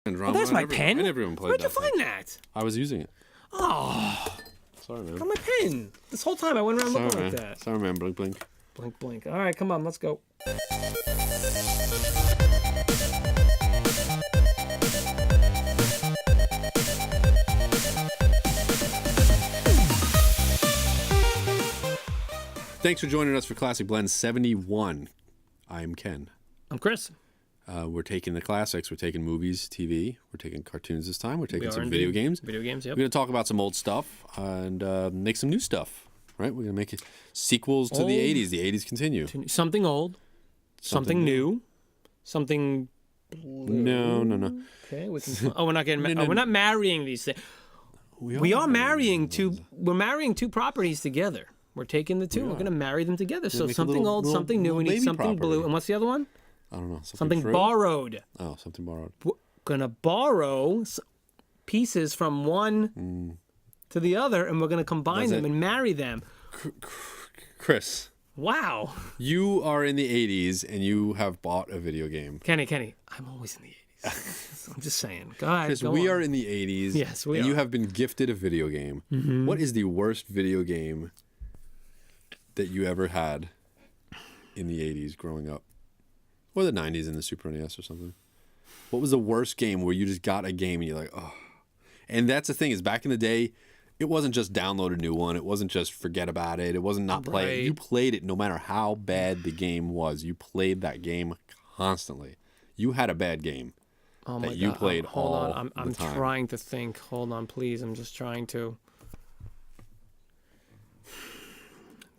Oh, there's my pen. I never even played Where'd that you find thing. that? I was using it. Oh, Sorry, man. got my pen. This whole time I went around looking like that. Sorry, man. Blink, blink. Blink, blink. All right, come on, let's go. Thanks for joining us for Classic Blend 71. I'm Ken. I'm Chris. We're taking the classics. We're taking movies, TV. We're taking cartoons this time. We're taking some indeed. video games. Video games, yep. We're going to talk about some old stuff and make some new stuff, right? We're going to make it sequels to the 80s. The 80s continue. Something old, something new, something... No. Okay, we can... Oh, we're not getting... we're not marrying these things. We are marrying two... We're marrying two properties together. We're taking the two. We're going to marry them together. So something old, something new. We need something blue. And what's the other one? I don't know. Something borrowed. Oh, something borrowed. We're going to borrow pieces from one to the other, and we're going to combine them and marry them. Chris. Wow. You are in the 80s, and you have bought a video game. Kenny, I'm always in the 80s. I'm just saying. Go ahead. Chris, we are in the 80s. Yes, we are. And you have been gifted a video game. Mm-hmm. What is the worst video game that you ever had in the 80s growing up? Or the 90s in the Super NES or something? What was the worst game where you just got a game and you're like, oh. And that's the thing is back in the day, it wasn't just download a new one. It wasn't just forget about it. It wasn't not play it. You played it no matter how bad the game was. You played that game constantly. You had a bad game that you played all the time. I'm trying to think. Hold on, please. I'm just trying to.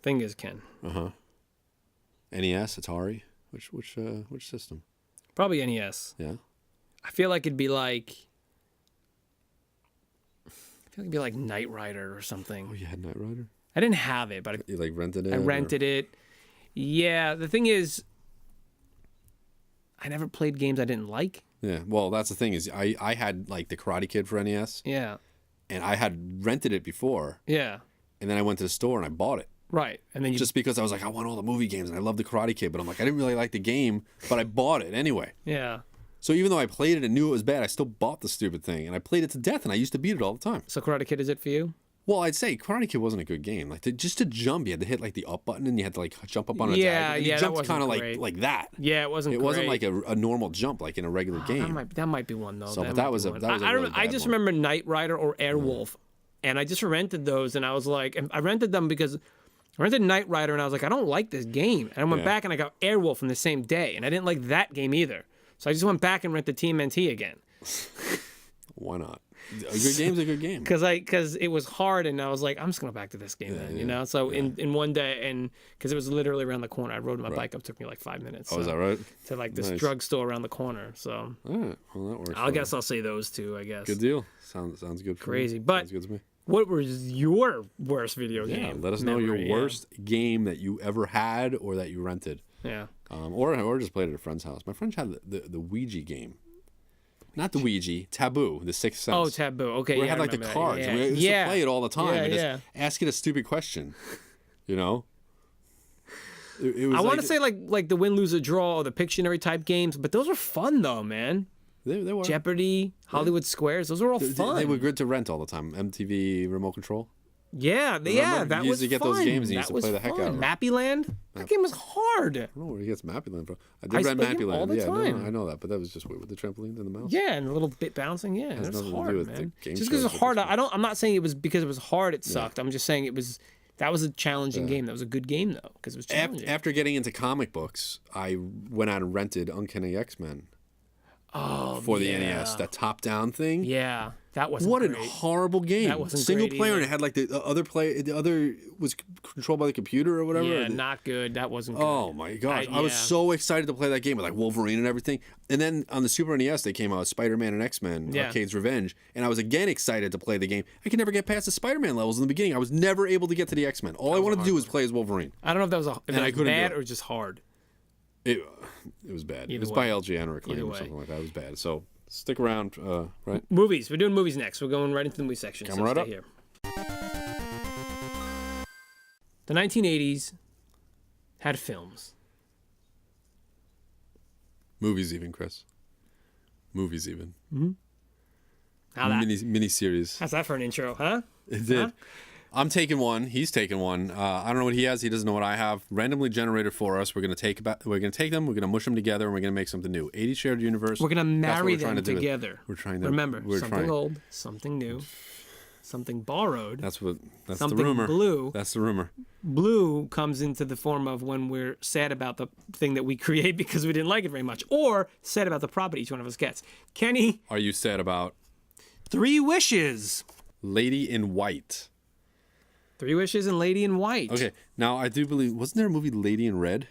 Thing is, Ken. Uh-huh. NES, Atari? Which system? Probably NES. Yeah. I feel like it'd be like Knight Rider or something. Oh, you had Knight Rider? I didn't have it, but you like rented it? I rented it. Yeah, the thing is, I never played games I didn't like. Yeah, well, that's the thing is, I had like the Karate Kid for NES. Yeah. And I had rented it before. Yeah. And then I went to the store and I bought it. Right, and then just because I was like, I want all the movie games and I love the Karate Kid, but I'm like, I didn't really like the game, but I bought it anyway. Yeah. So even though I played it and knew it was bad, I still bought the stupid thing, and I played it to death, and I used to beat it all the time. So Karate Kid is it for you? Well, I'd say Karate Kid wasn't a good game. Like just to jump, you had to hit like the up button, and you had to like jump up on a diagonal. Yeah, jumped kind of like that. Yeah, it wasn't. It wasn't like a normal jump like in a regular game. That might be one though. So that was a really I just remember Knight Rider or Airwolf, and I just rented those, and I was like, I rented them because. I rented Knight Rider, and I was like, I don't like this game. And I went back, and I got Airwolf on the same day, and I didn't like that game either. So I just went back and rented TMNT again. Why not? A good game's a good game. Because it was hard, and I was like, I'm just going to go back to this game then, you know? So in one day, and because it was literally around the corner, I rode my bike up. It took me like 5 minutes. Oh, is that right? To like this drugstore around the corner. So all right. Well, that works. I guess I'll say those two, I guess. Good deal. Sounds good for Crazy. me. But sounds good to me. What was your worst video game? Yeah, let us know your worst game that you ever had or that you rented. Yeah. Or just played at a friend's house. My friend had the Ouija game. Not the Ouija, Taboo, the Sixth Sense. Oh, Taboo. Okay, where it had like the cards. Yeah. We used to play it all the time and yeah. just ask it a stupid question. You know? It was I want to say like the Win, Lose, or Draw or the Pictionary type games, but those were fun though, man. They were. Jeopardy, Hollywood Squares, those were all fun. They were good to rent all the time. MTV Remote Control. Yeah, that was fun. You used to get those games and you used to play the heck out of them. Mappy Land? That game was hard. I don't know where he gets Mappy Land from. I did rent Mappy Land. All the time. No, I know that, but that was just weird with the trampoline and the mouse. Yeah, and a little bit bouncing. Yeah, it was hard, man. Just because it was hard. I'm not saying it was because it was hard. It sucked. I'm just saying that was a challenging game. That was a good game though because it was challenging. After getting into comic books, I went out and rented Uncanny X-Men. For the NES, that top-down thing. Yeah, that wasn't what great. a horrible game. That wasn't single great player, either. and it had like the other player. The other was controlled by the computer or whatever. Yeah, not good. That wasn't good. Oh my gosh, I was so excited to play that game with like Wolverine and everything. And then on the Super NES, they came out Spider-Man and X-Men: Arcade's Revenge, and I was again excited to play the game. I could never get past the Spider-Man levels in the beginning. I was never able to get to the X-Men. All I wanted to do was play as Wolverine. I don't know if that was bad or just hard. It was bad. It was by LGN or Acclaim or something like that. It was bad. So. Stick around, right? Movies. We're doing movies next. We're going right into the movie section. Come right up. Here. The 1980s had films. Movies even, Chris. Movies even. How that? Mini series. How's that for an intro, huh? It did. Huh? I'm taking one. He's taking one. I don't know what he has. He doesn't know what I have. Randomly generated for us. We're gonna take them. We're gonna mush them together, and we're gonna make something new. 80 shared universe. We're gonna marry trying them to do. together. We're trying to remember we're something trying. old, something new, something borrowed. That's the something rumor. blue. That's the rumor. Blue comes into the form of when we're sad about the thing that we create because we didn't like it very much, or sad about the property each one of us gets. Kenny, Are you sad about 3 wishes. Lady in White? 3 wishes and Lady in White. Okay. Now I do believe wasn't there a movie Lady in Red?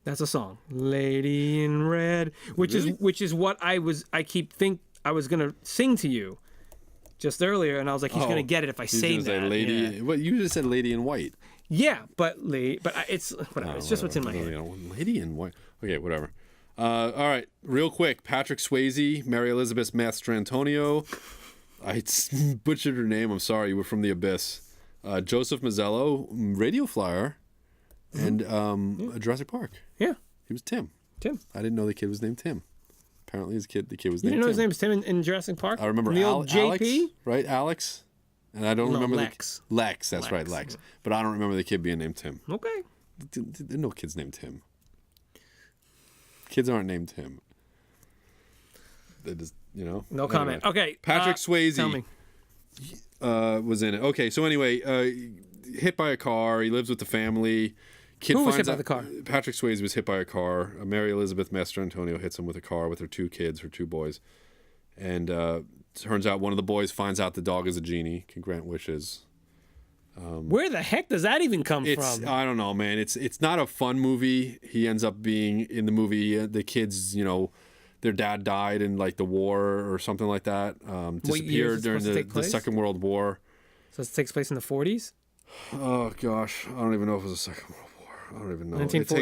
That's a song. Lady in Red, which is what I was gonna sing to you just earlier, and I was like, he's gonna get it if I say that. Lady. Yeah. What you just said, Lady in White. Yeah, but it's whatever. It's just what's in my head. Lady in White. Okay, whatever. All right, real quick. Patrick Swayze, Mary Elizabeth Mastrantonio. I butchered her name. I'm sorry. You were from the abyss. Joseph Mazzello, Radio Flyer, and Jurassic Park. Yeah, He was Tim. Tim. I didn't know the kid was named Tim. Apparently, the kid was You named didn't know Tim. his name was Tim in Jurassic Park? I remember the old JP? Alex, right? Alex. And I don't remember Lex. Lex. That's right, Lex. But I don't remember the kid being named Tim. Okay. There's no kids named Tim. Kids aren't named Tim. They just, No comment. Okay. Patrick Swayze. Tell me. Was in it. Okay, so anyway, hit by a car. He lives with the family. Kid Who was finds hit by out- the car? Patrick Swayze was hit by a car. Mary Elizabeth Mastrantonio hits him with a car with her 2 kids, her 2 boys. And turns out one of the boys finds out the dog is a genie, can grant wishes. Where the heck does that even come It's from? I don't know, man. It's not a fun movie. He ends up being in the movie. The kids, their dad died in like the war or something like that. What year is Disappeared it during supposed to take the place? Second World War. So this takes place in the 40s? Oh gosh, I don't even know if it was the Second World War. I don't even know. It 1944.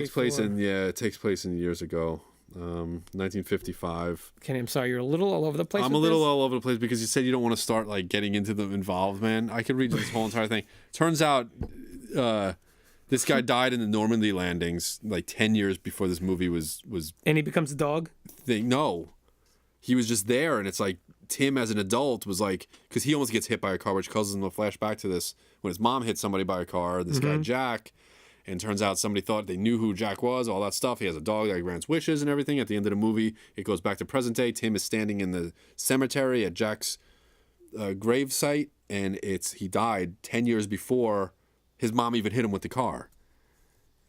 takes place in years ago. 1955. Kenny, I'm sorry, you're a little all over the place. I'm with a little this. all over the place because you said you don't want to start like getting into the involved, man. I could read this whole entire thing. Turns out this guy died in the Normandy landings like 10 years before this movie was And he becomes a dog? thing. No, he was just there, and it's like Tim as an adult was like, because he almost gets hit by a car, which causes him a flashback to this when his mom hit somebody by a car. This guy Jack, and turns out somebody thought they knew who Jack was. All that stuff. He has a dog that grants wishes and everything. At the end of the movie, it goes back to present day. Tim is standing in the cemetery at Jack's grave site, and he died 10 years before his mom even hit him with the car.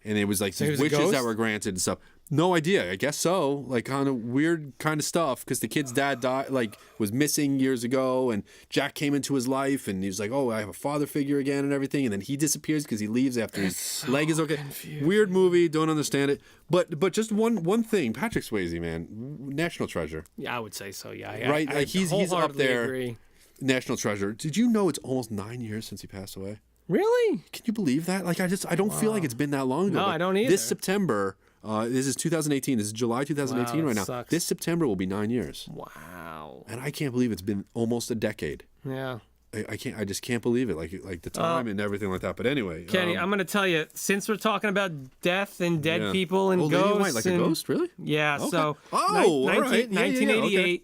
And it was like So he these was a wishes that ghost? were granted and stuff. No idea. I guess so. Like kind of weird kind of stuff because the kid's dad died, like was missing years ago, and Jack came into his life, and he was like, "Oh, I have a father figure again," and everything. And then he disappears because he leaves after his leg is okay. confusing. Weird movie. Don't understand it. But just one thing. Patrick Swayze, man, national treasure. Yeah, I would say so, yeah. Right, like, he's up wholeheartedly there. Agree. National treasure. Did you know it's almost 9 years since he passed away? Really? Can you believe that? Like I don't feel like it's been that long ago. No, Like, I don't either. This September, this is 2018. This is July 2018 Wow, right that now. sucks. This September will be 9 years, Wow. and I can't believe it's been almost a decade. Yeah. I can't. I just can't believe it. Like the time and everything like that. But anyway, Kenny, I'm going to tell you, since we're talking about death and dead yeah. people and Lady in ghosts. White, like a and- ghost, really? Yeah, Okay. so Oh, all right. Yeah, yeah, yeah,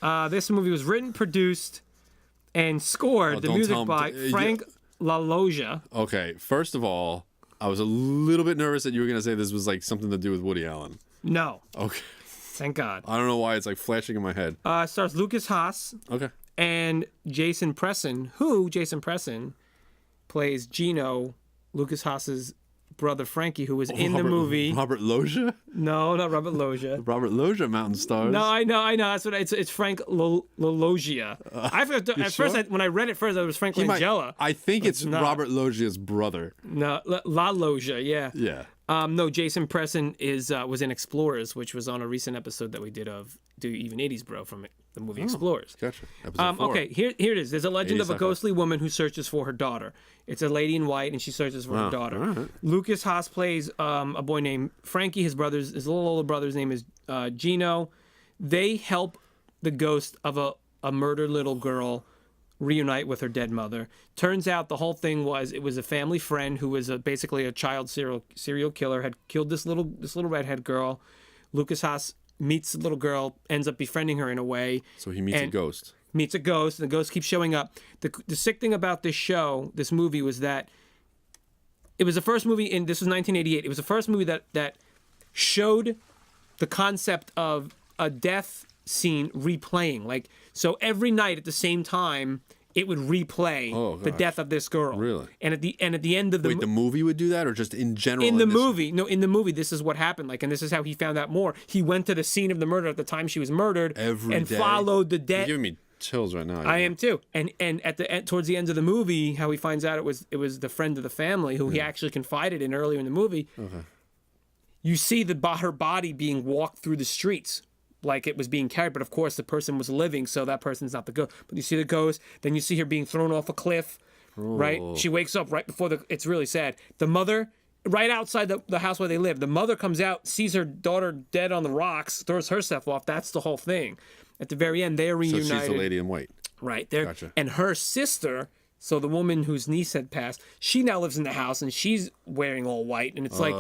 1988. This movie was written, produced, and scored. Oh, the don't music tell 'em- by Frank LaLoggia. Okay, first of all, I was a little bit nervous that you were gonna say this was like something to do with Woody Allen. No, Okay, thank God. I don't know why it's like flashing in my head. Stars Lucas Haas Okay. and Jason Presson, who Jason Presson plays Gino, Lucas Haas's brother Frankie, who was in the movie. Robert Loggia. No, not Robert Loggia. Robert Loggia, Mountain Stars. No, I know. That's what it's Frank LaLoggia. I thought at sure? first when I read it first, it was Frank He might- Langella. I think it's not. Robert Loggia's brother. No, LaLoggia, yeah. Yeah. No, Jason Presson was in Explorers, which was on a recent episode that we did of Do Even 80s Bro from the movie Explorers. Gotcha. Episode 4. Okay, here it is. There's a legend of a 80s ghostly woman who searches for her daughter. It's a lady in white, and she searches for her daughter. all right. Lucas Haas plays a boy named Frankie. His little older brother's name is Gino. They help the ghost of a murdered little girl reunite with her dead mother. Turns out the whole thing was a family friend who was basically a child serial killer, had killed this little redhead girl. Lucas Haas meets a little girl, ends up befriending her in a way. So he meets a and ghost. Meets a ghost, and the ghost keeps showing up. The sick thing about this movie, was that it was the first movie this was 1988. It was the first movie that showed the concept of a death scene replaying. Like, so every night at the same time, it would replay the death of this girl. Really? And at the end of the Wait, the movie would do that, or just in general? in the movie, this is what happened. Like, and this is how he found out more. He went to the scene of the murder at the time she was murdered, Every day? followed the You're death. giving me chills right now. I am too. And at the end, towards the end of the movie, how he finds out it was the friend of the family who he actually confided in earlier in the movie. Okay. You see her body being walked through the streets like it was being carried, but of course the person was living, so that person's not the ghost. But you see the ghost, then you see her being thrown off a cliff, right? She wakes up right before it's really sad. The mother, right outside the house where they live, the mother comes out, sees her daughter dead on the rocks, throws herself off. That's the whole thing. At the very end, they're reunited. So she's the lady in white. Right. There. Gotcha. And her sister, so the woman whose niece had passed, she now lives in the house and she's wearing all white. And it's like,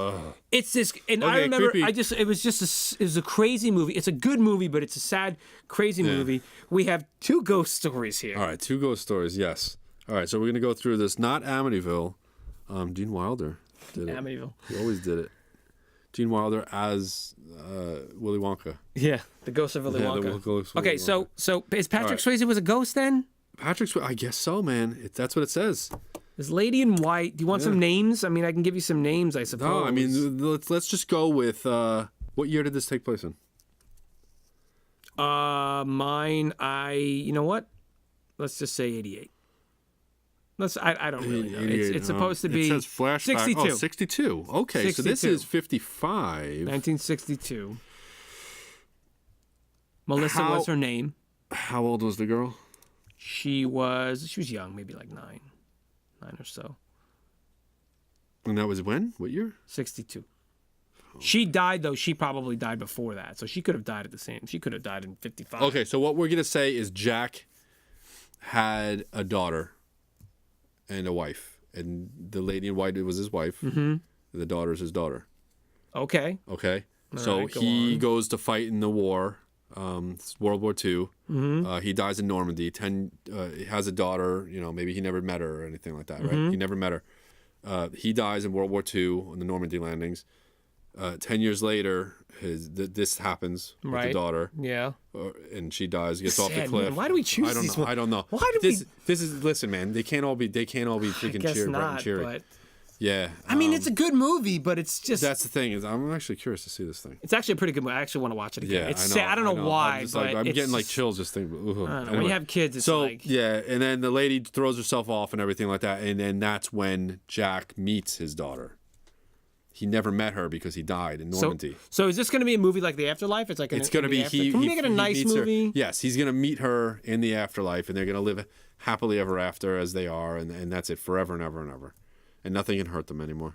it's this. And I remember, creepy. it was a crazy movie. It's a good movie, but it's a sad, crazy movie. We have two ghost stories here. All right, two ghost stories, yes. All right, so we're going to go through this. Not Amityville. Gene Wilder did it. Amityville. He always did it. Gene Wilder as Willy Wonka. Yeah, the ghost of Willy Wonka. The ghost of Okay, Willy Wonka. so is Patrick Swayze was a ghost then? Patrick Swayze, I guess so, man. That's what it says. This lady in white. Do you want some names? I mean, I can give you some names, I suppose. No, I mean, let's just go with, what year did this take place in? Mine, you know what? Let's just say 88. I don't really know. It's supposed to be it says flashback. 62. Oh, 62. Okay, so this 62. is 55. 1962. Melissa was her name. How old was the girl? She was young, maybe like 9 or so. And that was when? What year? 62. She died, though. She probably died before that. So she could have died at the same. She could have died in 55. Okay, so what we're going to say is Jack had a daughter and a wife. And the lady in white was his wife. Mm-hmm. The daughter is his daughter. Okay. Okay. All so right, he goes to fight in the war. It's World War II. Mm-hmm. He dies in Normandy. He has a daughter. You know, maybe he never met her or anything like that, right? Mm-hmm. He never met her. He dies in World War II on the Normandy landings. 10 years later, this happens with the daughter. Yeah. And she dies, gets off the Sad, cliff. man. Why do we choose these ones? I don't know. Why do this is listen, man. They can't all be freaking Guess cheery, bright and not, cheery. but Yeah. I mean, it's a good movie, but it's just that's the thing is I'm actually curious to see this thing. it's actually a pretty good movie. I actually want to watch it again. Yeah, It's I know. sad. I don't know why, but I'm it's getting like just- chills just thinking. I don't know. Anyway. When you have kids, it's So like yeah, and then the lady throws herself off and everything like that, and then that's when Jack meets his daughter. He never met her because he died in Normandy. So is this going to be a movie like The Afterlife? It's like It's going to be Can we make it a nice meets her. movie? Yes, he's going to meet her in the afterlife, and they're going to live happily ever after as they are, and that's it forever and ever and ever, and nothing can hurt them anymore.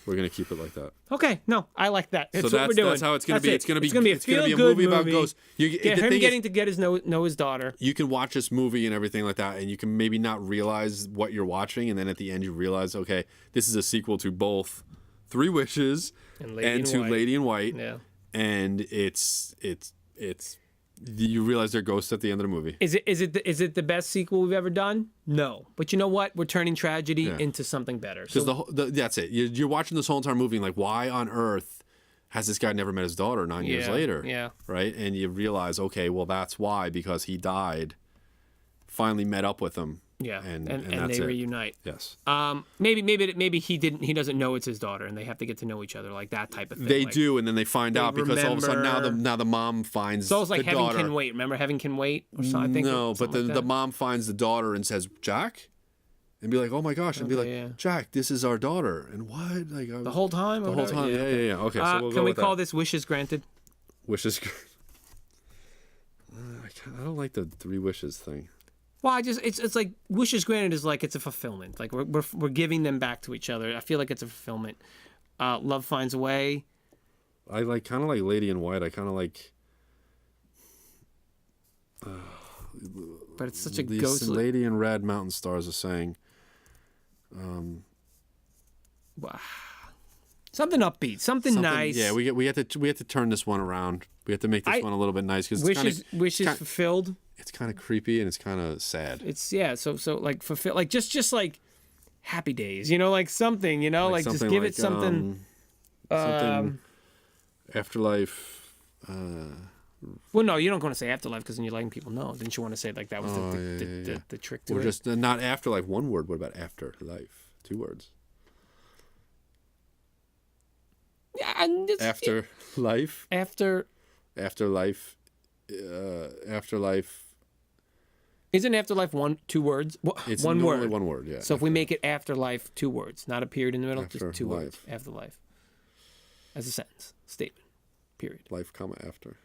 We're going to keep it like that. Okay, no, I like that. That's So what we're doing. that's how it's going to be. It's going to be a feel-good movie about ghosts. Getting to get know his daughter. You can watch this movie and everything like that, and you can maybe not realize what you're watching, and then at the end you realize, okay, this is a sequel to both Three Wishes and to Lady in White. Yeah. And it's you realize they're ghosts at the end of the movie. Is it the best sequel we've ever done? No, but you know what? We're turning tragedy into something better. Because that's it. You're watching this whole entire movie, and like, why on earth has this guy never met his daughter 9 years later? Yeah. Right. And you realize, okay, well, that's why, because he died. Finally met up with him. Yeah, and they reunite. Yes. Maybe he doesn't know it's his daughter, and they have to get to know each other, like that type of thing. They do, and then they find out because all of a sudden now the mom finds so it's like the Heaven daughter. Can Wait. Remember Heaven Can Wait or something? No, but the mom finds the daughter and says, Jack, and be like, oh my gosh, and be like, Jack, this is our daughter, and what? Like the whole time. The whole time. Yeah. Okay, so we'll go can we with call that. this Wishes Granted? Wishes. I don't like the Three Wishes thing. Well, it's like Wishes Granted is like it's a fulfillment. Like we're giving them back to each other. I feel like it's a fulfillment. Love Finds a Way. I kind of like Lady in White. I kind of like. But it's such a these ghostly. Lady in Red, Mountain Stars are saying. Something upbeat, something nice. Yeah, we had to turn this one around. We have to make this one a little bit nice because wishes fulfilled. It's kind of creepy and it's kind of sad. It's so like fulfill, like just like happy days, like something, like just give it something. Something afterlife. Well, no, you don't want to say afterlife because then you're letting people know. Didn't you want to say like that was the trick to it? Or just not afterlife, one word. What about afterlife? 2 words. Yeah, afterlife. Afterlife. Afterlife. Isn't afterlife 2 words? It's one normally word. 1 word, yeah. So if we make it afterlife, 2 words, not a period in the middle, just 2 Afterlife. words. Afterlife. As a sentence, statement, period. Life, comma, after.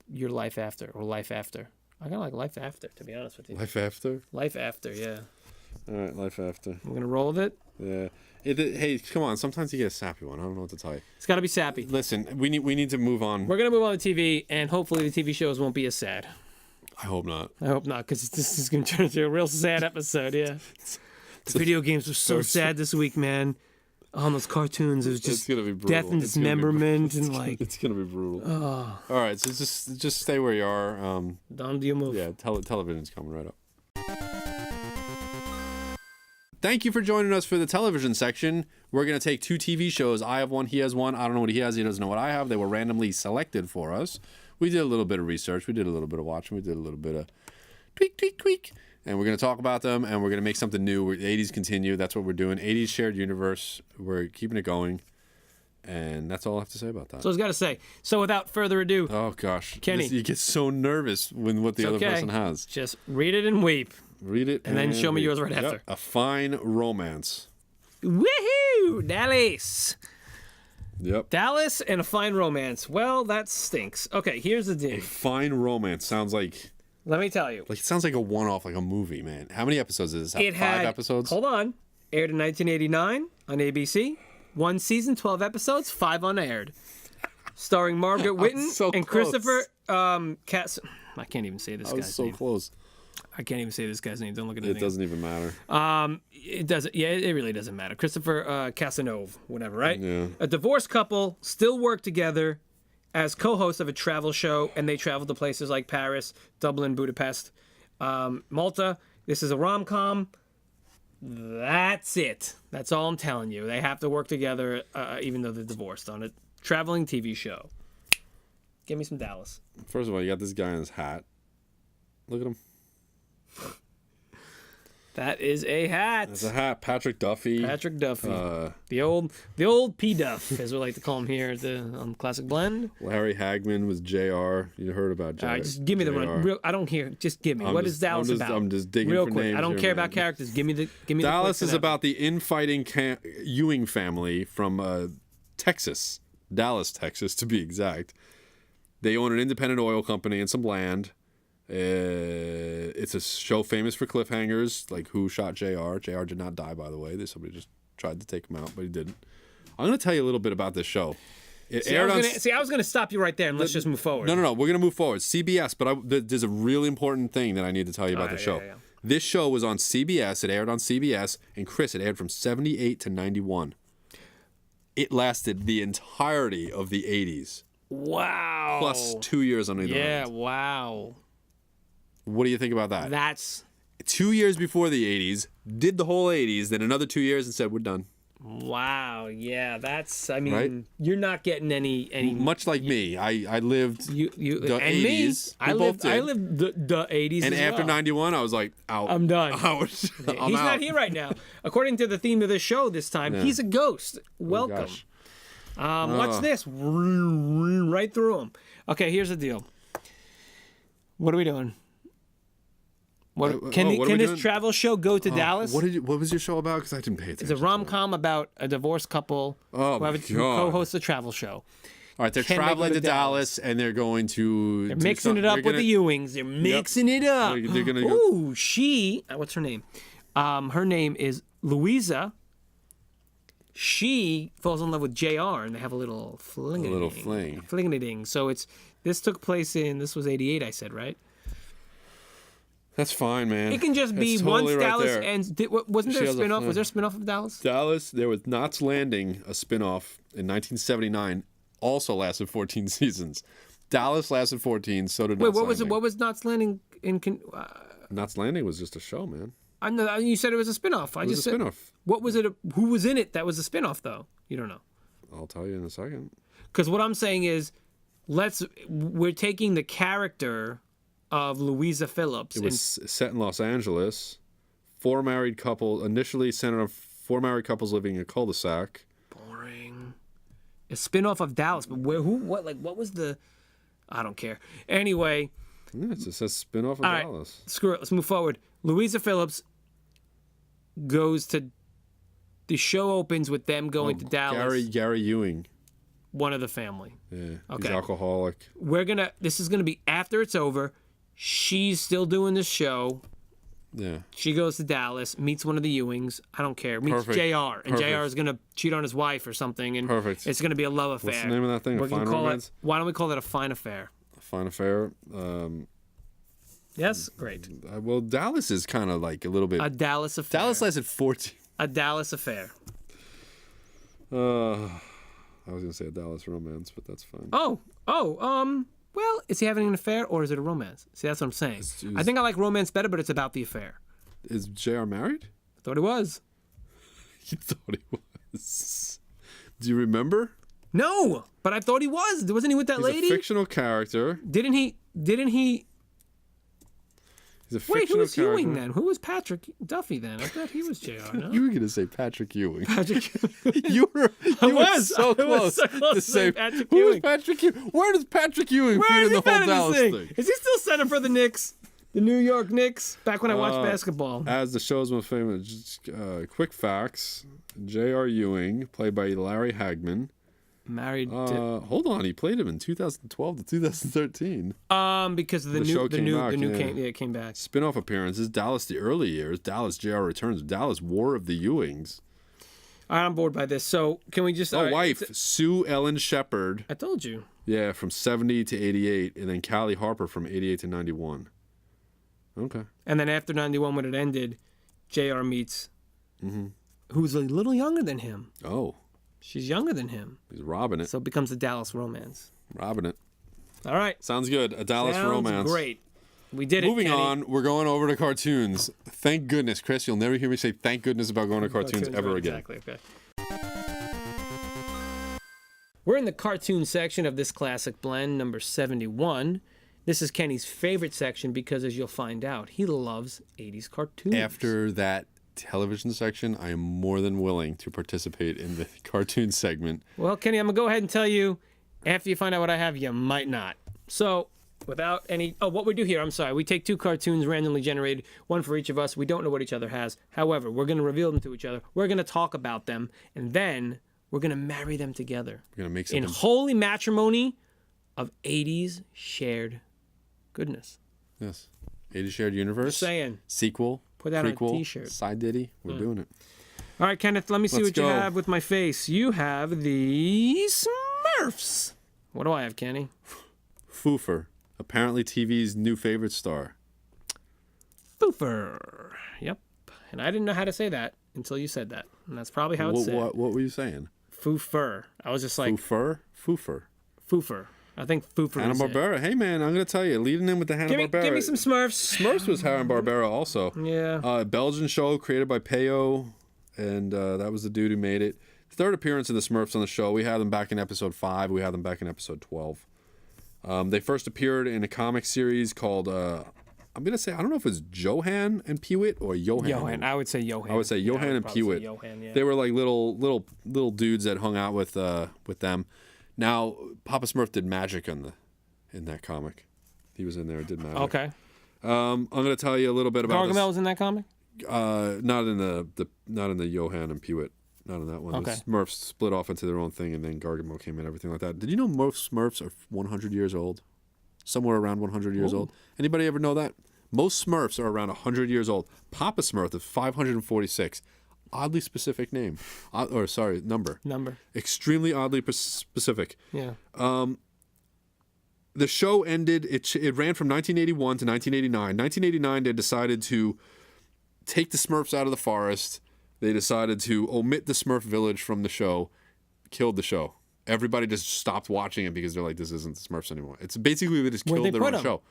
Your life after, or life after. I kind of like life after, to be honest with you. Life after? Life after, yeah. All right, life after. We're going to roll with it? Yeah. Hey, come on. Sometimes you get a sappy one. I don't know what to tell you. It's got to be sappy. Listen, we need to move on. We're going to move on to TV, and hopefully the TV shows won't be as sad. I hope not. I hope not, because this is going to turn into a real sad episode, yeah. The video games were so sad this week, man. On those cartoons, it was just gonna be death and dismemberment, and like it's gonna be brutal. Oh. All right, so just stay where you are. Don't you move? Yeah, television's coming right up. Thank you for joining us for the television section. We're gonna take 2 TV shows. I have one, he has one. I don't know what he has. He doesn't know what I have. They were randomly selected for us. We did a little bit of research. We did a little bit of watching. We did a little bit of tweak. And we're going to talk about them, and we're going to make something new. 80s continue. That's what we're doing. 80s shared universe. We're keeping it going. And that's all I have to say about that. So I was got to say. So without further ado. Oh, gosh. Kenny. You get so nervous when what the other person has. Just read it and weep. Read it and then show me yours right after. Yep. A fine romance. Woohoo! Dallas. Yep. Dallas and a fine romance. Well, that stinks. Okay, here's the deal. A fine romance sounds like... Let me tell you. Like, it sounds like a one-off, like a movie, man. How many episodes is this? 5 episodes? Hold on. Aired in 1989 on ABC. 1 season, 12 episodes, 5 unaired. Starring Margaret Whitten and Christopher Cass. I can't even say this guy's name. So close. I can't even say this guy's name. Don't look at it. It doesn't even matter. It doesn't. Yeah, it really doesn't matter. Christopher Casanova, whatever, right? Yeah. A divorced couple still work together as co-hosts of a travel show, and they travel to places like Paris, Dublin, Budapest, Malta. This is a rom-com. That's it. That's all I'm telling you. They have to work together, even though they're divorced, on a traveling TV show. Give me some Dallas. First of all, you got this guy in his hat. Look at him. That is a hat. It's a hat. Patrick Duffy. The old P Duff, as we like to call him here on Classic Blend. Larry Hagman was JR. You heard about JR. All right, just give me the run. I don't care. Just give me. What is Dallas about? I'm just digging real for quick. names. I don't care about characters. Give me the. Dallas is about the infighting Ewing family from Texas, Dallas, Texas, to be exact. They own an independent oil company and some land. It's a show famous for cliffhangers, like who shot JR. JR did not die, by the way. Somebody just tried to take him out, but he didn't. I'm going to tell you a little bit about this show. I was going to stop you right there, and let's just move forward. No. We're going to move forward. CBS, but there's a really important thing that I need to tell you about the show. Yeah. This show was on CBS. It aired on CBS, and Chris, it aired from 78 to 91. It lasted the entirety of the 80s. Wow. Plus 2 years on either end. Yeah, wow. What do you think about that? That's 2 years before the 80s, did the whole 80s, then another 2 years and said, we're done. Wow, yeah, that's, I mean, right? You're not getting any much like me. I lived the and 80s. I lived the 80s and as after well. 91, I was like, out. I'm done. Out. He's not here right now. According to the theme of the show this time, he's a ghost. Welcome. Watch this. Right through him. Okay, here's the deal. What are we doing? Can this travel show go to Dallas? What was your show about? Because I didn't pay attention. It's a rom-com about a divorced couple who co-hosts a travel show. All right, they're traveling to Dallas, and they're going to... They're mixing it up with the Ewings. They're mixing it up. They're gonna Ooh, what's her name? Her name is Louisa. She falls in love with JR, and they have a little fling. Fling-a-ding. So this took place this was 88, I said, right? That's fine, man. It can just be That's once totally right Dallas there. ends. Wasn't there a spinoff? Was there a spinoff of Dallas? Dallas, there was Knots Landing, a spinoff in 1979, also lasted 14 seasons. Dallas lasted 14, so did Wait, Knots what was it? Landing. What was Knots Landing in? Knots Landing was just a show, man. I know you said it was a spinoff. It was a spinoff. What was it? Who was in it that was a spinoff though? You don't know. I'll tell you in a second. Because what I'm saying is, we're taking the character of Louisa Phillips. It was set in Los Angeles. Initially centered on four married couples living in a cul-de-sac. Boring. A spinoff of Dallas, but what was the? I don't care. Anyway. Yeah, it says spinoff of Dallas. Right, screw it. Let's move forward. Louisa Phillips goes to. The show opens with them going to Dallas. Gary Ewing. One of the family. Yeah. Okay. He's alcoholic. This is gonna be after it's over. She's still doing the show. Yeah. She goes to Dallas, meets one of the Ewings. I don't care. Meets Perfect. JR. And Perfect. JR is going to cheat on his wife or something. And Perfect. It's going to be a love affair. What's the name of that thing? A Fine Romance? Why don't we call it A Fine Affair? A Fine Affair. Yes? Great. Well, Dallas is kind of like a little bit... A Dallas Affair. Dallas lasted 14... A Dallas Affair. I was going to say a Dallas Romance, but that's fine. Well, is he having an affair or is it a romance? See, that's what I'm saying. I think I like romance better, but it's about the affair. Is JR married? I thought he was. You thought he was. Do you remember? No, but I thought he was. Wasn't he with that lady? He's a fictional character. Didn't he? He's a Wait, who fictional was character. Ewing then? Who was Patrick Duffy then? I thought he was JR. No? You were going to say Patrick Ewing. Patrick. You were so close to say Patrick who is Ewing. Patrick Ewing? Where does Patrick Ewing fit in the whole Dallas thing? Is he still center for the Knicks? The New York Knicks? Back when I watched basketball. As the show's most famous, quick facts: J.R. Ewing, played by Larry Hagman. Married to... Hold on, he played him in 2012 to 2013. Because of the show came back, came back. Spin-off appearances: Dallas the early years, Dallas J.R. returns, Dallas War of the Ewings. All right, I'm bored by this. So can we just... Wife, Sue Ellen Shepard. I told you. Yeah, from 70 to 88, and then Callie Harper from 88 to 91. Okay. And then after 91, when it ended, JR meets who's a little younger than him. Oh. She's younger than him. He's robbing it. So it becomes a Dallas romance. Robbing it. All right. Sounds good. A Dallas Sounds romance. Great. We did it. Moving Kenny. on, we're going over to cartoons. Thank goodness, Chris. You'll never hear me say thank goodness about going to cartoons ever right, again. Exactly. Okay. We're in the cartoon section of this classic blend, number 71. This is Kenny's favorite section because, as you'll find out, he loves 80s cartoons. After that television section, I am more than willing to participate in the cartoon segment. Well, Kenny, I'm going to go ahead and tell you, after you find out what I have, you might not. So, without any... Oh, what we do here, I'm sorry. We take two cartoons randomly generated, one for each of us. We don't know what each other has. However, we're going to reveal them to each other. We're going to talk about them, and then we're going to marry them together. We're going to make something... In holy matrimony of 80s shared goodness. Yes. 80 Shared Universe. Just saying. Sequel. Put that prequel, on a t-shirt. Side ditty. We're doing it. All right, Kenneth, let me see Let's what you go. have with my face. You have the Smurfs. What do I have, Kenny? Foofur. Apparently TV's new favorite star. Foofur. Yep. And I didn't know how to say that until you said that. And that's probably how it's said. What were you saying? Foofur. I was just like... Foofur? Foofur. Foofur. I think Foofur is it. Hanna-Barbera. Hey, man, I'm going to tell you. Leading in with the Hanna-Barbera. Give me some Smurfs. Smurfs was Hanna-Barbera also. Yeah. Belgian show created by Peyo, and that was the dude who made it. Third appearance of the Smurfs on the show. We had them back in episode 5. We had them back in episode 12. They first appeared in a comic series called, I'm going to say, I don't know if it's Johan and Peewit or Johan. Johan. I would say Johan. I would say Johan and Peewit. Johan, yeah. They were like little dudes that hung out with them. Now, Papa Smurf did magic in that comic. He was in there and did magic. Okay. I'm going to tell you a little bit about Gargamel was in that comic? not in the Johan and Peewit. Not in that one. Okay. The Smurfs split off into their own thing, and then Gargamel came in, everything like that. Did you know most Smurfs are 100 years old? Somewhere around 100 years old. Anybody ever know that? Most Smurfs are around 100 years old. Papa Smurf is 546. Oddly specific name. Number. Number. Extremely oddly specific. Yeah. the show ended. It ran from 1981 to 1989. 1989, they decided to take the Smurfs out of the forest. They decided to omit the Smurf village from the show. Killed the show. Everybody just stopped watching it because they're like, this isn't the Smurfs anymore. It's basically they just killed their own show.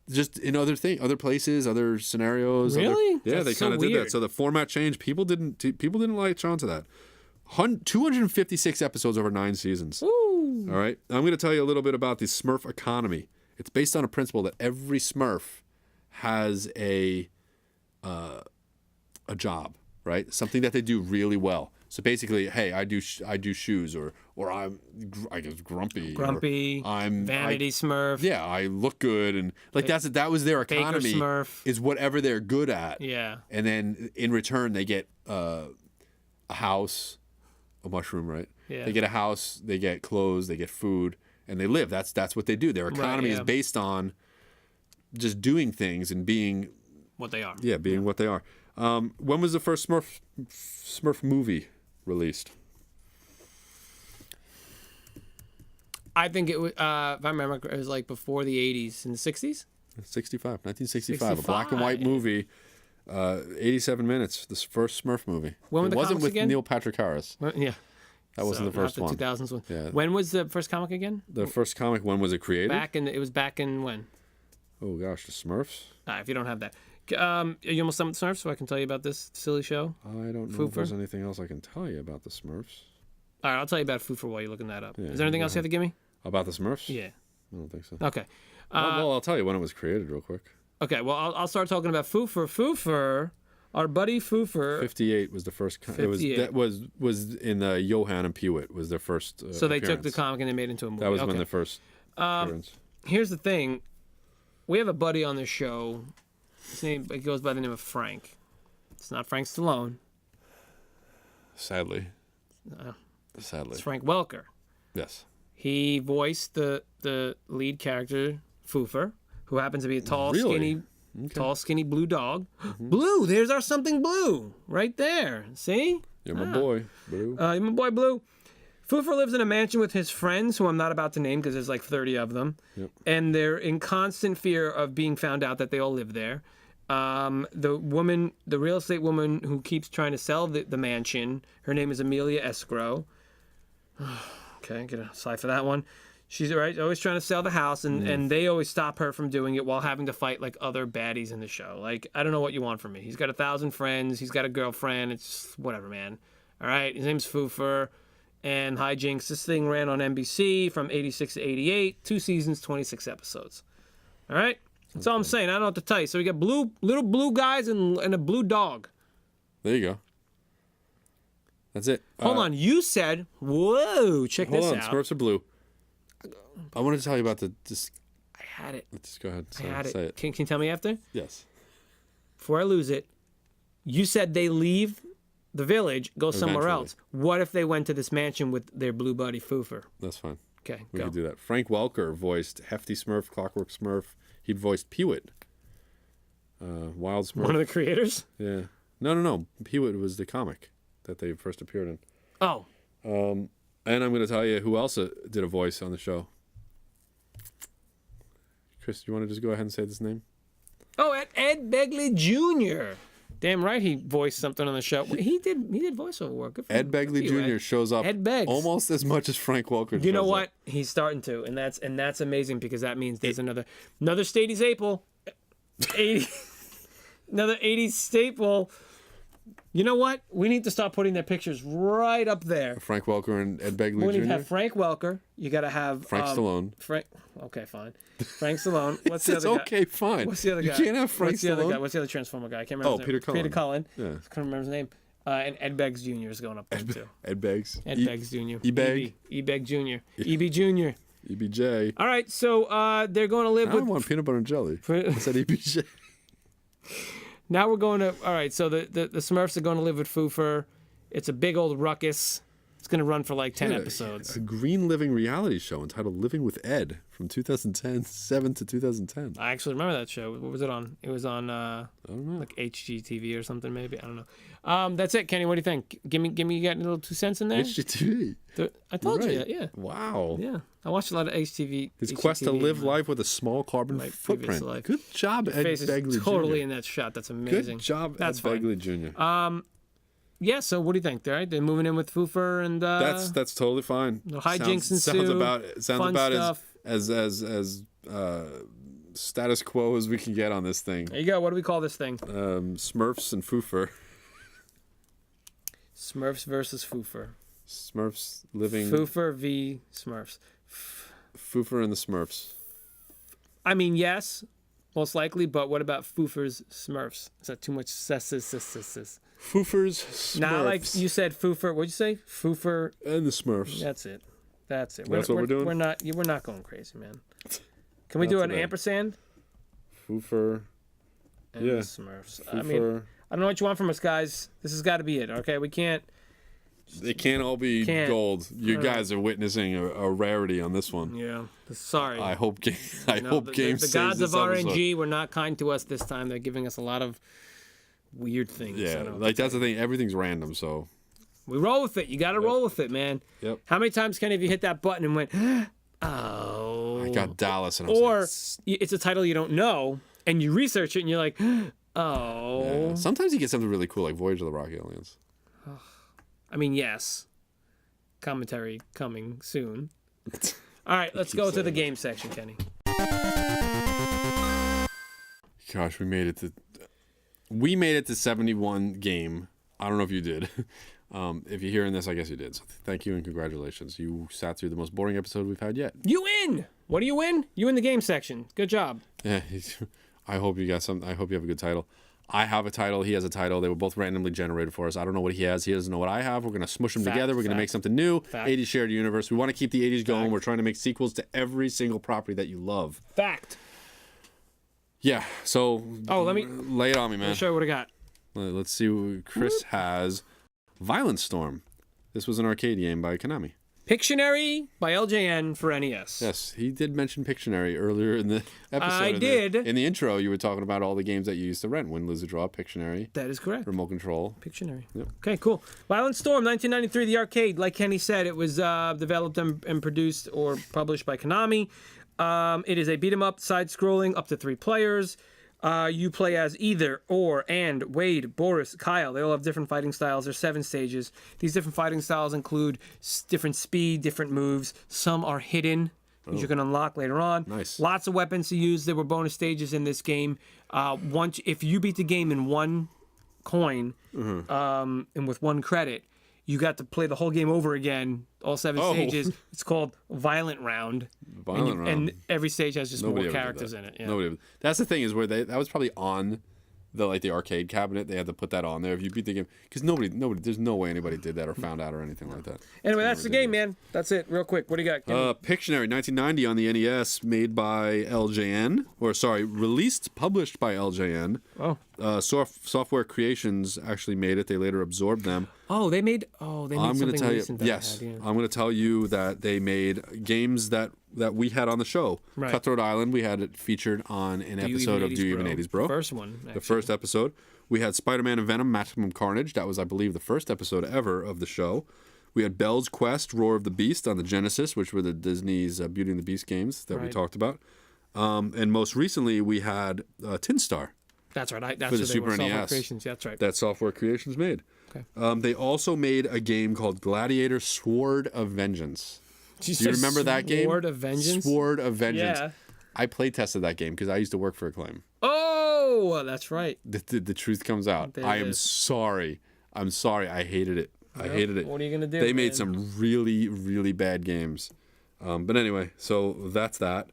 Just in other places, other scenarios. Really? Yeah, they kind of did that. So the format changed. People didn't latch on to that. 256 episodes over 9 seasons. Ooh. All right. I'm going to tell you a little bit about the Smurf economy. It's based on a principle that every Smurf has a job, right? Something that they do really well. So basically, hey, I do shoes, or I guess grumpy. Grumpy. I'm Vanity Smurf. Yeah, I look good, and that was their economy. Baker Smurf. Is whatever they're good at. Yeah. And then in return, they get a house, a mushroom, right? Yeah. They get a house, they get clothes, they get food, and they live. That's what they do. Their economy is based on just doing things and being what they are. Yeah, being what they are. When was the first Smurf movie released? I think it was, if I remember, it was like before the 80s, in the 60s? 1965, a black and white movie, 87 minutes, this first Smurf movie. When were the wasn't comics with again? Neil Patrick Harris. Yeah. That wasn't the first one. The 2000s one. Yeah. When was the first comic again? The first comic, when was it created? It was back in when? Oh gosh, the Smurfs? If you don't have that. Are you almost done with Smurfs so I can tell you about this silly show? I don't know if there's anything else I can tell you about the Smurfs. All right, I'll tell you about Foofur while you're looking that up. Yeah, Is there anything else you have to give me? About the Smurfs? Yeah. I don't think so. Okay. Well, I'll tell you when it was created real quick. Okay, well, I'll start talking about Foofur. Foofur, our buddy Foofur. 58 was the first. That was in Johan and Pewitt was their first So they appearance. took the comic and they made it into a movie. That was when the first appearance. Here's the thing. We have a buddy on this show. His name goes by the name of Frank. It's not Frank Stallone. Sadly. It's Frank Welker. Yes. He voiced the lead character, Foofur, who happens to be a tall, skinny blue dog. Mm-hmm. Blue! There's our something blue right there. See? You're my boy, Blue. You're my boy, Blue. Foofur lives in a mansion with his friends, who I'm not about to name because there's like 30 of them. Yep. And they're in constant fear of being found out that they all live there. The real estate woman who keeps trying to sell the mansion, her name is Amelia Escrow. Okay, get a sigh for that one. She's always trying to sell the house, and they always stop her from doing it while having to fight like other baddies in the show. Like, I don't know what you want from me. He's got 1,000 friends. He's got a girlfriend. It's just whatever, man. All right, his name's Foofur. And hijinks. This thing ran on NBC from 86 to 88. 2 seasons, 26 episodes. All right? That's all I'm saying. I don't know what to tell you. So we got little blue guys and a blue dog. There you go. That's it. Hold on. You said, whoa, check this out. Hold on. Smurfs are blue. I wanted to tell you about this. I had it. Let's go ahead. I had it. Say it. Can you tell me after? Yes. Before I lose it, you said they leave the village, go somewhere else. What if they went to this mansion with their blue buddy Foofur? That's fine. Okay, we go. could do that. Frank Welker voiced Hefty Smurf, Clockwork Smurf. He'd voiced Pewitt. Wild Smurf. One of the creators? Yeah. No. Pewitt was the comic that they first appeared in. Oh. And I'm going to tell you who else did a voice on the show. Chris, do you want to just go ahead and say this name? Oh, Ed Begley Jr. Damn right he voiced something on the show. He did voiceover work. Good for Ed Begley Jr. Ed. shows up almost as much as Frank Welker. You know what? He's starting to, and that's amazing because that means there's another Stadies April, 80, another 80s staple. You know what? We need to start putting their pictures right up there. Frank Welker and Ed Begley Jr. We need to have Frank Welker. You got to have Frank Stallone. Okay, fine. Frank Stallone. What's the other guy? Okay, fine. What's the other guy? You can't have Frank What's the Stallone. other guy? What's the other Transformer guy? I can't remember. Peter Cullen. Peter Cullen. Yeah. I can't remember his name. And Ed Beggs Jr. is going up there too. Ed Beggs. Ed Beggs Jr. E-Beg. E-Beg Jr. EB Jr. EBJ. All right, so they're going to live I with. want peanut butter and jelly. I said EBJ. Now we're going to. All right, so the Smurfs are going to live with Foofur. It's a big old ruckus. It's going to run for like 10 Yeah, episodes. A green living reality show entitled Living with Ed from 2007 to 2010. I actually remember that show. What was it on? It was on I don't know. like HGTV or something maybe. I don't know. That's it, Kenny. What do you think? Give me you got a little 2 cents in there? HGTV. I told you Right. that, yeah. Wow. Yeah. I watched a lot of HTV. His quest to HGTV live in my- life with a small carbon my previous footprint. life. Good job, Ed face is Begley totally Jr. in that shot. That's amazing. Good job, That's Ed fine. Begley Jr. Yeah, so what do you think? All right, they're moving in with Foofur and That's totally fine. no hijinks sounds ensue, about fun stuff. as status quo as we can get on this thing. There you go. What do we call this thing? Smurfs and Foofur. Smurfs versus Foofur. Smurfs living. Foofur v Smurfs. Foofur and the Smurfs. I mean, yes, most likely, but what about Foofur's Smurfs? Is that too much sis? Foofur's Smurfs. Not like you said Foofur. What'd you say? Foofur. And the Smurfs. That's it. That's it. That's what we're doing? We're not going crazy, man. Can we do an today. ampersand? Foofur. And Yeah. the Smurfs. Foofur. I mean, I don't know what you want from us, guys. This has got to be it, okay? We can't. They can't all be Can't. gold. You All guys are witnessing a rarity on this one. Yeah. Sorry. I hope No, Games the saves gods this of episode. RNG were not kind to us this time. They're giving us a lot of weird things. I Yeah, don't know what like to that's tell the thing. Everything's random, so you. We roll with it. You got to roll with it, man. Yep. How many times, Kenny, have you hit that button and went, oh? I got Dallas, and I was Or like, it's a title you don't know, and you research it, and you're like, oh. yeah. Sometimes you get something really cool, like Voyage of the Rock Aliens. I mean, yes. Commentary coming soon. All right, let's go to the game section, Kenny. Gosh, we made it to 71 game. I don't know if you did. If you're hearing this, I guess you did. So thank you and congratulations. You sat through the most boring episode we've had yet. You win! What do you win? You in the game section. Good job. Yeah, I hope you got some. I hope you have a good title. I have a title. He has a title. They were both randomly generated for us. I don't know what he has. He doesn't know what I have. We're gonna smush them together. We're gonna make something new. 80s shared universe. We want to keep the 80s going. We're trying to make sequels to every single property that you love. Fact. Yeah. So. Oh, let me lay it on me, man. show you what I got. Let's see what Chris has. Violent Storm. This was an arcade game by Konami. Pictionary by LJN for NES. Yes, he did mention Pictionary earlier in the episode. I did. In the intro, you were talking about all the games that you used to rent. Win, Lose, or Draw, Pictionary, That is correct. Remote Control. Pictionary. Yep. Okay, cool. Violent Storm, 1993, the arcade. Like Kenny said, it was developed and produced or published by Konami. It is a beat-em-up, side-scrolling, up to 3 players. You play as either, or, and, Wade, Boris, Kyle. They all have different fighting styles. There's 7 stages. These different fighting styles include different speed, different moves. Some are hidden, which you can unlock later on. Nice. Lots of weapons to use. There were bonus stages in this game. If you beat the game in 1 coin, and with 1 credit, you got to play the whole game over again, all 7 stages. It's called Violent Round. And every stage has just more characters in it. Yeah. Nobody. That's the thing is where that was probably on the arcade cabinet. They had to put that on there if you beat the game because nobody. There's no way anybody did that or found out or anything like that. Anyway, that's the game, man. That's it. Real quick, what do you got? Pictionary, 1990 on the NES, made by LJN, published by LJN. Oh. Software Creations actually made it. They later absorbed them. Oh, they made. They made I'm going something to tell you. recent that I Yes, had, yeah. I'm going to tell you that they made games that we had on the show. Right. Cutthroat Island, we had it featured on an episode of Do You Even 80s Bro? First one. The first episode. We had Spider-Man and Venom, Maximum Carnage. That was, I believe, the first episode ever of the show. We had Bell's Quest, Roar of the Beast on the Genesis, which were the Disney's Beauty and the Beast games that we talked about. And most recently, we had Tin Star. That's right. That's for the what they Super were, Software NES. Creations. That's right. That Software Creations made. Okay. They also made a game called Gladiator Sword of Vengeance. Do you remember that game? Sword of Vengeance? Sword of Vengeance. Yeah. I play tested that game because I used to work for Acclaim. Oh, that's right. The truth comes out. There I it am is. sorry. I'm sorry. I hated it. I hated it. What are you going to do? They made man? some really, really bad games. But anyway, so that's that.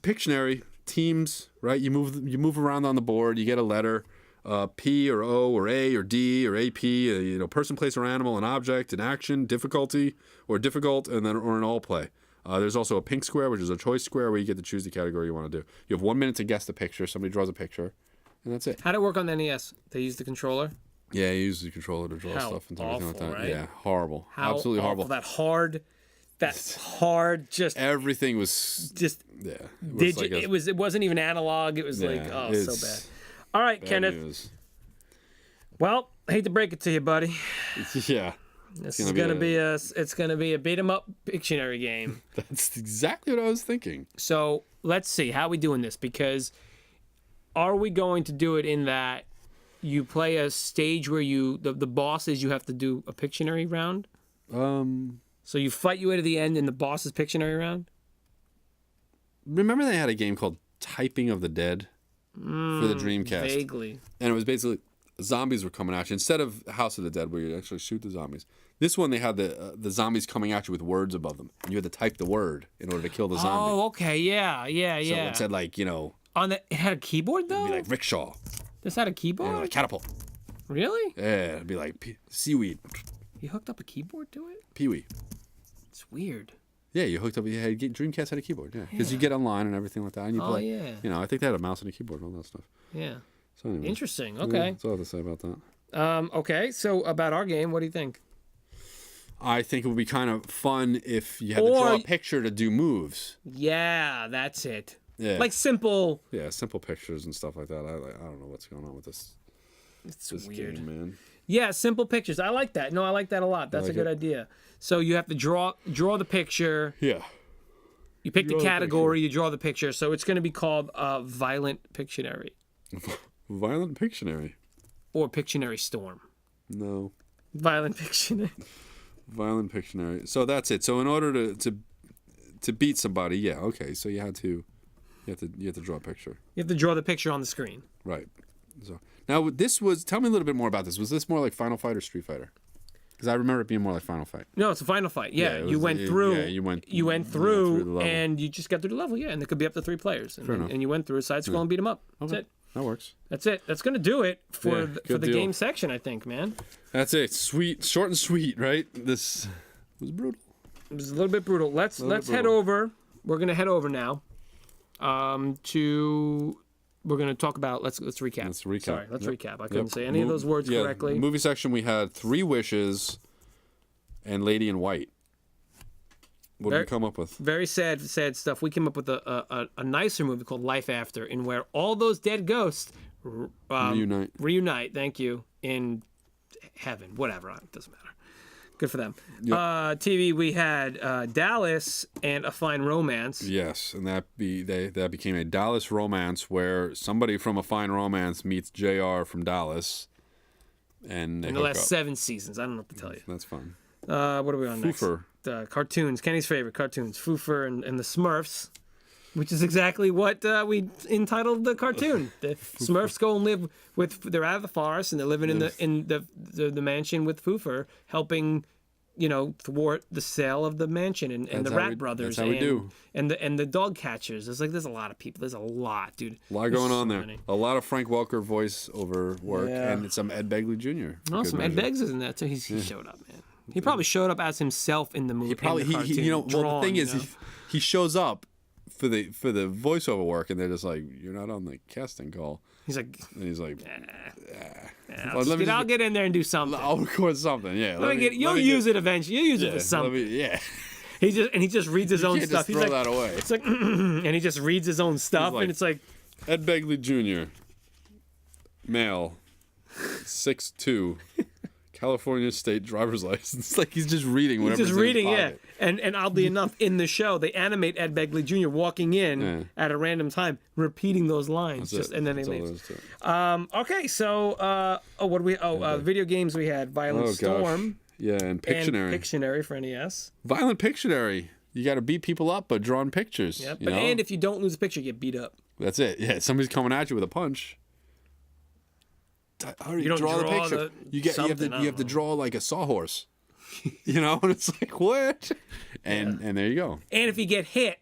Pictionary, teams, right? You move around on the board. You get a letter, P or O or A or D or AP. Person, place, or animal, an object, an action, difficulty or difficult, and then or an all play. There's also a pink square, which is a choice square, where you get to choose the category you want to do. You have 1 minute to guess the picture. Somebody draws a picture, and that's it. How'd it work on the NES? They used the controller? Yeah, you use the controller to draw How stuff and everything like awful, that. right? Yeah, horrible. How Absolutely awful. horrible. That hard, just Everything was yeah. It wasn't even analog. It was so bad. All right, bad Kenneth. news. Well, I hate to break it to you, buddy. Yeah. This is gonna be a beat 'em up Pictionary game. That's exactly what I was thinking. So let's see how we doing this, because are we going to do it in that you play a stage where the boss is you have to do a Pictionary round? So you fight your way to the end in the boss's Pictionary round? Remember they had a game called Typing of the Dead for the Dreamcast? Vaguely. And it was basically zombies were coming at you. Instead of House of the Dead where you actually shoot the zombies. This one they had the zombies coming at you with words above them. And you had to type the word in order to kill the zombie. Oh, okay. Yeah. So it said It had a keyboard though? it'd be like rickshaw. This had a keyboard? And like catapult. Really? Yeah, it'd be like seaweed. You hooked up a keyboard to it? Peewee. It's weird. Yeah, you hooked up. Dreamcast had a keyboard. Yeah, because you get online and everything like that. And you play. Yeah. You know, I think they had a mouse and a keyboard and all that stuff. Yeah. So anyway, Interesting. Okay. That's all I have to say about that. Okay. So about our game, what do you think? I think it would be kind of fun if you had to draw a picture to do moves. Yeah, that's it. Yeah. Like simple. Yeah, simple pictures and stuff like that. I don't know what's going on with this. It's this weird, game, man. Yeah, simple pictures. I like that. No, I like that a lot. That's a good idea. So you have to draw the picture. Yeah. You pick the category. You draw the picture. So it's going to be called Violent Pictionary. Violent Pictionary. Or Pictionary Storm. No. Violent Pictionary. Violent Pictionary. So that's it. So in order to beat somebody, yeah, okay. So you have to draw a picture. You have to draw the picture on the screen. Right. So now tell me a little bit more about this. Was this more like Final Fight or Street Fighter? Because I remember it being more like Final Fight. No, it's a Final Fight. Yeah, you went through. Yeah, you went through, and you just got through the level. Yeah, and it could be up to 3 players. And you went through a side scroll and beat them up. That's it. That works. That's it. That's gonna do it for the deal. game section, I think, man. That's it. Sweet, short and sweet, right? This was brutal. It was a little bit brutal. Let's head over. We're gonna head over now. We're gonna talk about. Let's recap. Let's recap. Sorry, let's recap. I couldn't say any of those words correctly. Movie section. We had 3 Wishes, and Lady in White. What did we come up with? Very sad stuff. We came up with a nicer movie called Life After, in where all those dead ghosts reunite. Reunite. Thank you. In heaven, whatever. It doesn't matter. Good for them. Yep. TV. We had Dallas and A Fine Romance. Yes, and that became a Dallas romance where somebody from A Fine Romance meets JR from Dallas, and they in the last 7 seasons. I don't know what to tell you. That's fun. What are we on Foofur. next? Cartoons. Kenny's favorite cartoons. Foofur and the Smurfs, which is exactly what we entitled the cartoon. The Smurfs go and live with. They're out of the forest and they're living in the mansion with Foofur, helping, thwart the sale of the mansion and the Rat Brothers. That's how we do. And the dog catchers. There's a lot of people. There's a lot, dude. A lot going on there. A lot of Frank Welker voiceover work and some Ed Begley Jr. Oh, some Ed Beggs is in that too. He showed up, man. He probably showed up as himself in the movie. The thing is, he shows up for the voiceover work, and they're just like, "You're not on the casting call." He's like, I'll get in there and do something. I'll record something. Yeah, you'll use it eventually. You'll use it for something. He just reads his own stuff. He's throw that away. It's like, and he just reads his own stuff, and it's like, Ed Begley Jr., male, 6'2". California state driver's license. Like he's just reading whatever. He's just reading, yeah. And oddly enough, in the show, they animate Ed Begley Jr. walking in at a random time, repeating those lines. And then they leave. Okay, so what do we? Video games. We had Violent Storm. Yeah, and Pictionary. And Pictionary for NES. Violent Pictionary. You got to beat people up by drawing pictures. Yeah, and if you don't lose a picture, you get beat up. That's it. Yeah, somebody's coming at you with a punch. You don't draw the picture. You have to draw like a sawhorse, and it's like what? And there you go. And if you get hit,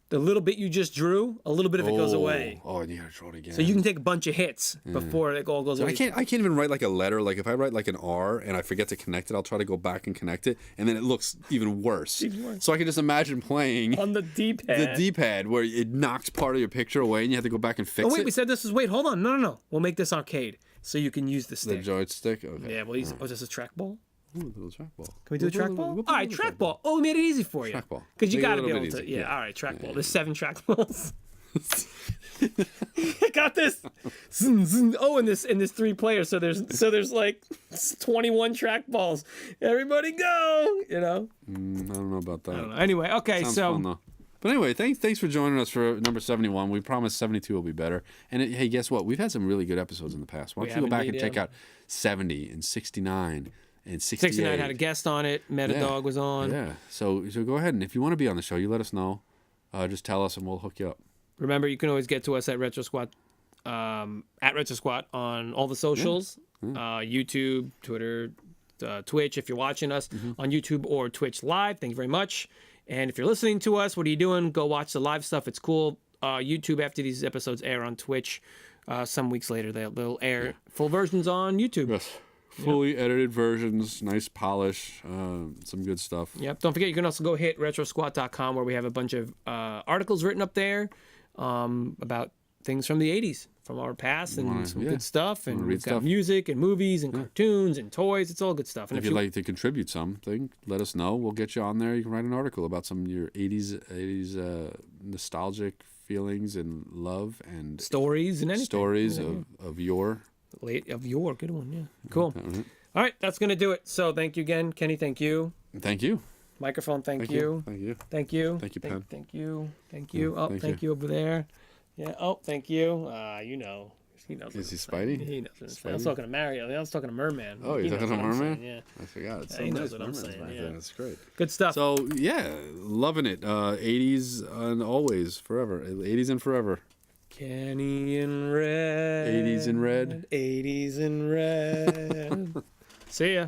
the little bit you just drew, a little bit of it goes away. Oh, and you gotta draw it again. So you can take a bunch of hits before it all goes away. I can't even write like a letter. Like if I write like an R and I forget to connect it, I'll try to go back and connect it, and then it looks even worse. So I can just imagine playing on the D-pad. The D-pad where it knocks part of your picture away, and you have to go back and fix it. We said this was. Wait, hold on. No. We'll make this arcade. so you can use the The stick. joystick. Okay. Yeah, well, oh, is this a trackball? Ooh, a little trackball. Can we do a trackball? All right, trackball. Oh, we made it easy for you. Trackball. Because you Make it a got to be little able bit to. easy. Yeah, all right, trackball. Yeah, There's 7 trackballs. I got this. Oh, and this 3 players. So there's like 21 trackballs. Everybody go. You know. I don't know about that. I don't know. Anyway, okay, Sounds so. fun, though. But anyway, thanks for joining us for number 71. We promise 72 will be better. And hey, guess what? We've had some really good episodes in the past. Why don't you go back and check out 70 and 69 and 68. 69 had a guest on it. Metadog was on. Yeah. So go ahead, and if you want to be on the show, you let us know. Just tell us, and we'll hook you up. Remember, you can always get to us at Retro Squad, on all the socials, YouTube, Twitter, Twitch. If you're watching us on YouTube or Twitch live, thank you very much. And if you're listening to us, what are you doing? Go watch the live stuff. It's cool. YouTube, after these episodes air on Twitch, some weeks later they'll air full versions on YouTube. Yes. Fully edited versions, nice polish, some good stuff. Yep. Don't forget, you can also go hit retrosquat.com where we have a bunch of articles written up there about things from the 80s, from our past, and some good stuff. And we've got music and movies and cartoons and toys. It's all good stuff. And if you'd like to contribute something, let us know. We'll get you on there. You can write an article about some of your 80s nostalgic feelings and love and stories and anything. Stories of your... Good one, yeah. Cool. All right, that's going to do it. So thank you again, Kenny. Thank you. Thank you. Microphone, thank you. Thank you. Thank you. Thank you, Pen. Thank you. Thank you. Oh, thank you over there. Yeah. Oh, thank you. You know. He knows. Is he Spidey? He knows what I'm saying. I was talking to Mario. I was talking to Merman. Oh, you're talking to Merman? Yeah. I forgot. It's so he knows nice. what I'm Merman's saying. back Yeah. there. That's great. Good stuff. So, yeah, loving it. 80s and always, forever. 80s and forever. Kenny in red. 80s in red. 80s in red. See ya.